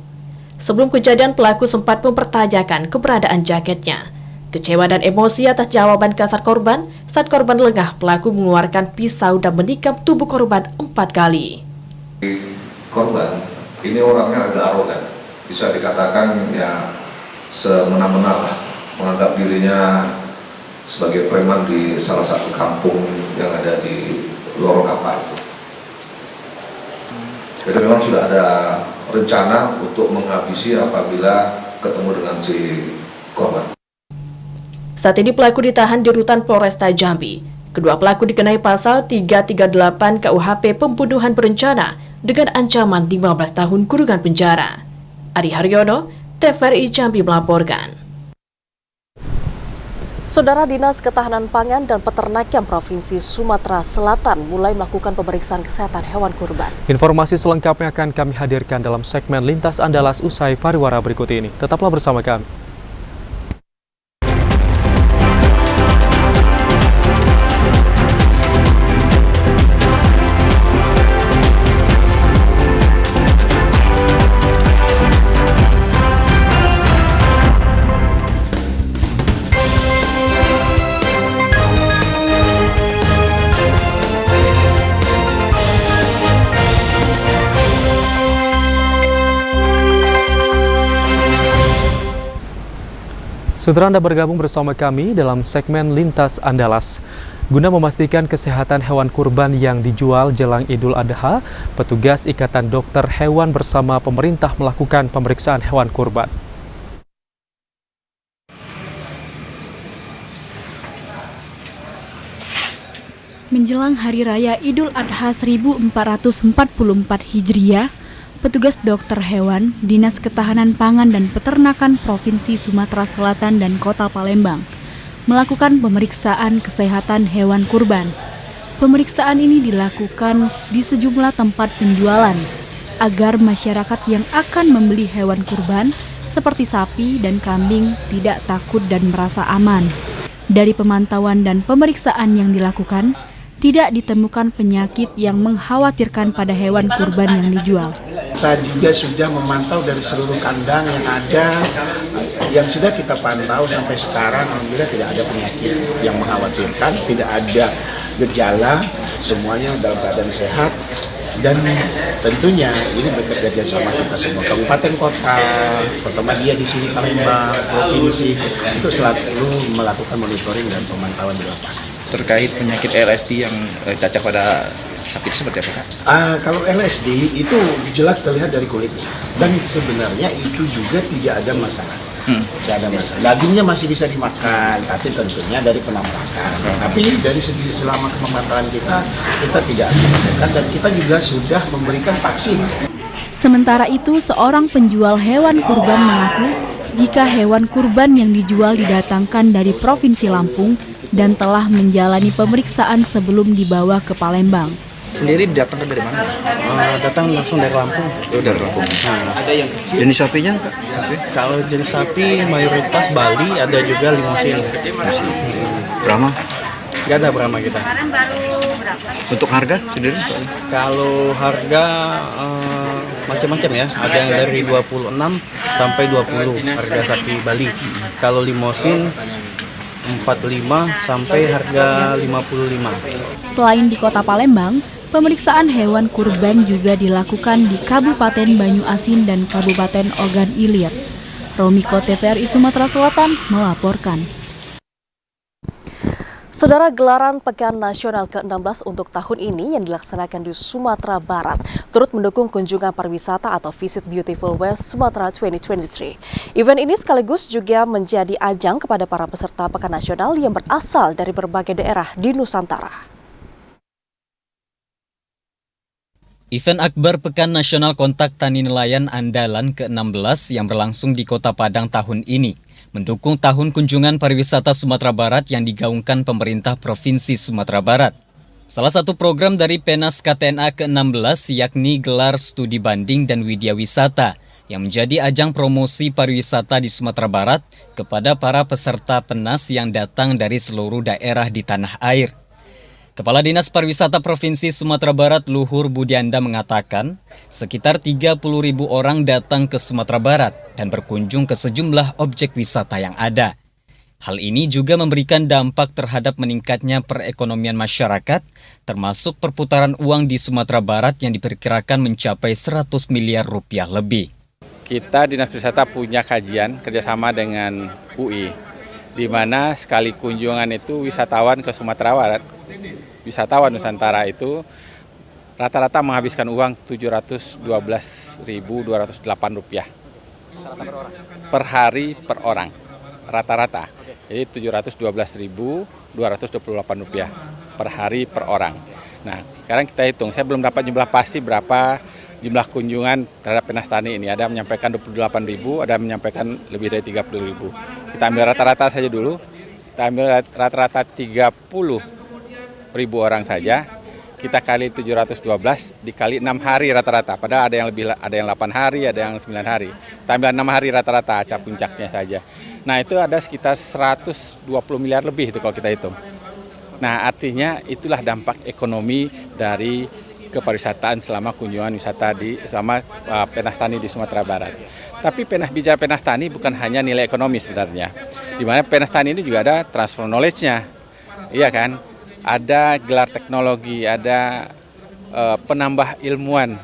Sebelum kejadian, pelaku sempat mempertanyakan keberadaan jaketnya. Kecewa dan emosi atas jawaban kasar korban, saat korban lengah, pelaku mengeluarkan pisau dan menikam tubuh korban 4 kali. Korban ini orangnya agak arogan, bisa dikatakan ya semena-mena lah, menganggap dirinya sebagai preman di salah satu kampung yang ada di Lorong Kapak itu. Jadi memang sudah ada rencana untuk menghabisi apabila ketemu dengan si korban. Saat ini pelaku ditahan di rutan Polresta Jambi. Kedua pelaku dikenai pasal 338 KUHP pembunuhan berencana dengan ancaman 15 tahun kurungan penjara. Ari Haryono, TVRI Jambi melaporkan. Saudara, Dinas Ketahanan Pangan dan Peternakan Provinsi Sumatera Selatan mulai melakukan pemeriksaan kesehatan hewan kurban. Informasi selengkapnya akan kami hadirkan dalam segmen Lintas Andalas usai pariwara berikut ini. Tetaplah bersama kami. Saudara, Anda bergabung bersama kami dalam segmen Lintas Andalas. Guna memastikan kesehatan hewan kurban yang dijual jelang Idul Adha, petugas Ikatan Dokter Hewan bersama pemerintah melakukan pemeriksaan hewan kurban. Menjelang Hari Raya Idul Adha 1444 Hijriah, petugas dokter hewan, Dinas Ketahanan Pangan dan Peternakan Provinsi Sumatera Selatan dan Kota Palembang melakukan pemeriksaan kesehatan hewan kurban. Pemeriksaan ini dilakukan di sejumlah tempat penjualan agar masyarakat yang akan membeli hewan kurban seperti sapi dan kambing tidak takut dan merasa aman. Dari pemantauan dan pemeriksaan yang dilakukan, tidak ditemukan penyakit yang mengkhawatirkan pada hewan kurban yang dijual. Kita juga sudah memantau dari seluruh kandang yang ada, yang sudah kita pantau sampai sekarang, alhamdulillah tidak ada penyakit yang mengkhawatirkan, tidak ada gejala, semuanya dalam keadaan sehat. Dan tentunya ini bekerja sama kita semua, kabupaten kota, pertama dia di sini Palembang, provinsi, itu selalu melakukan monitoring dan pemantauan di lapangan. Terkait penyakit LSD yang cacar pada sapi itu seperti apa, Kak? Kalau LSD itu jelas terlihat dari kulitnya, dan sebenarnya itu juga tidak ada masalah. Tidak ada masalah. Dagingnya masih bisa dimakan, tapi tentunya dari penampakan. Tapi dari segi selama pemantauan kita tidak melakukan, dan kita juga sudah memberikan vaksin. Sementara itu, seorang penjual hewan kurban mengaku jika hewan kurban yang dijual didatangkan dari Provinsi Lampung dan telah menjalani pemeriksaan sebelum dibawa ke Palembang. Sendiri datang dari mana? Datang langsung dari Lampung. Oh, dari Lampung. Ada yang jenis sapinya, Kak? Kalau jenis sapi mayoritas Bali, ada juga limusin. Brahma? Nggak ada Brahma kita. Untuk harga sendiri? Kalau harga macam-macam ya, ada yang dari 26 sampai 20 harga sapi Bali. Kalau limusin 45 sampai harga 55. Selain di Kota Palembang, pemeriksaan hewan kurban juga dilakukan di Kabupaten Banyuasin dan Kabupaten Ogan Ilir. Romiko, TVRI Sumatera Selatan melaporkan. Saudara, gelaran Pekan Nasional ke-16 untuk tahun ini yang dilaksanakan di Sumatera Barat turut mendukung kunjungan pariwisata atau Visit Beautiful West Sumatra 2023. Event ini sekaligus juga menjadi ajang kepada para peserta Pekan Nasional yang berasal dari berbagai daerah di Nusantara. Event akbar Pekan Nasional Kontak Tani Nelayan Andalan ke-16 yang berlangsung di Kota Padang tahun ini mendukung tahun kunjungan pariwisata Sumatera Barat yang digaungkan pemerintah Provinsi Sumatera Barat. Salah satu program dari Penas KTNA ke-16 yakni gelar studi banding dan widya wisata yang menjadi ajang promosi pariwisata di Sumatera Barat kepada para peserta Penas yang datang dari seluruh daerah di tanah air. Kepala Dinas Pariwisata Provinsi Sumatera Barat Luhur Budianda mengatakan sekitar 30.000 orang datang ke Sumatera Barat dan berkunjung ke sejumlah objek wisata yang ada. Hal ini juga memberikan dampak terhadap meningkatnya perekonomian masyarakat, termasuk perputaran uang di Sumatera Barat yang diperkirakan mencapai 100 miliar rupiah lebih. Kita Dinas Pariwisata punya kajian kerjasama dengan UI, di mana sekali kunjungan itu wisatawan ke Sumatera Barat, wisatawan Nusantara itu rata-rata menghabiskan uang Rp712.208 per hari per orang, rata-rata. Jadi Rp712.228 per hari per orang. Nah, sekarang kita hitung, saya belum dapat jumlah pasti berapa jumlah kunjungan terhadap Penas Tani ini. Ada yang menyampaikan 28.000, ada yang menyampaikan lebih dari 30.000. Kita ambil rata-rata saja dulu, kita ambil rata-rata 30.000 orang saja, kita kali 712 dikali 6 hari rata-rata. Padahal ada yang 8 hari, ada yang 9 hari. Kita ambil 6 hari rata-rata acara puncaknya saja. Nah, itu ada sekitar 120 miliar lebih itu kalau kita hitung. Nah, artinya itulah dampak ekonomi dari kepariwisataan selama kunjungan wisata selama Penas Tani di Sumatera Barat. Tapi bicara Penas Tani bukan hanya nilai ekonomi sebenarnya. Di mana Penas Tani ini juga ada transfer knowledge-nya. Iya kan? Ada gelar teknologi, ada penambah ilmuwan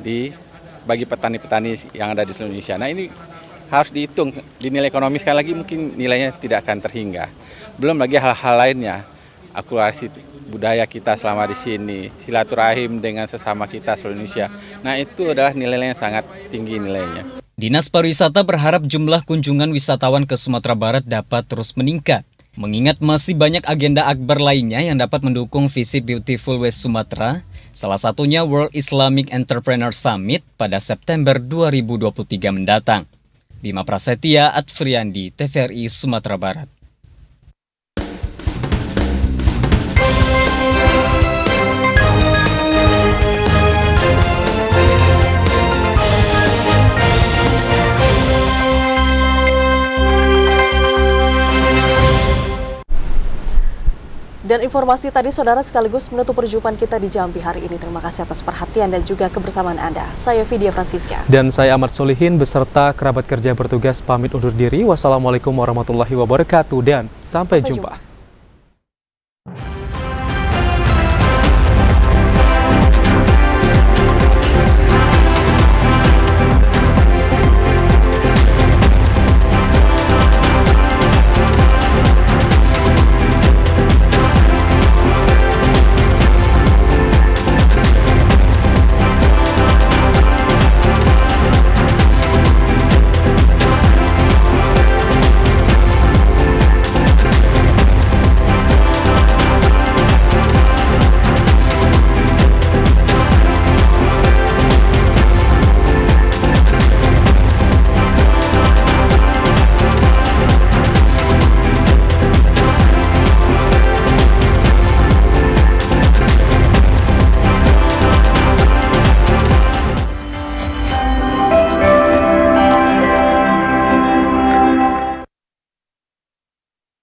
bagi petani-petani yang ada di seluruh Indonesia. Nah, ini harus dihitung di nilai ekonomi, sekali lagi mungkin nilainya tidak akan terhingga. Belum lagi hal-hal lainnya, akulturasi budaya kita selama di sini, silaturahim dengan sesama kita seluruh Indonesia. Nah, itu adalah nilai yang sangat tinggi nilainya. Dinas Pariwisata berharap jumlah kunjungan wisatawan ke Sumatera Barat dapat terus meningkat. Mengingat masih banyak agenda akbar lainnya yang dapat mendukung Visit Beautiful West Sumatra, salah satunya World Islamic Entrepreneur Summit pada September 2023 mendatang. Bima Prasetya, Adfriandi, TVRI Sumatera Barat. Dan informasi tadi, saudara, sekaligus menutup perjumpaan kita di Jambi hari ini. Terima kasih atas perhatian dan juga kebersamaan Anda. Saya Vidya Francisca. Dan saya Ahmad Solihin beserta kerabat kerja bertugas pamit undur diri. Wassalamualaikum warahmatullahi wabarakatuh dan sampai jumpa.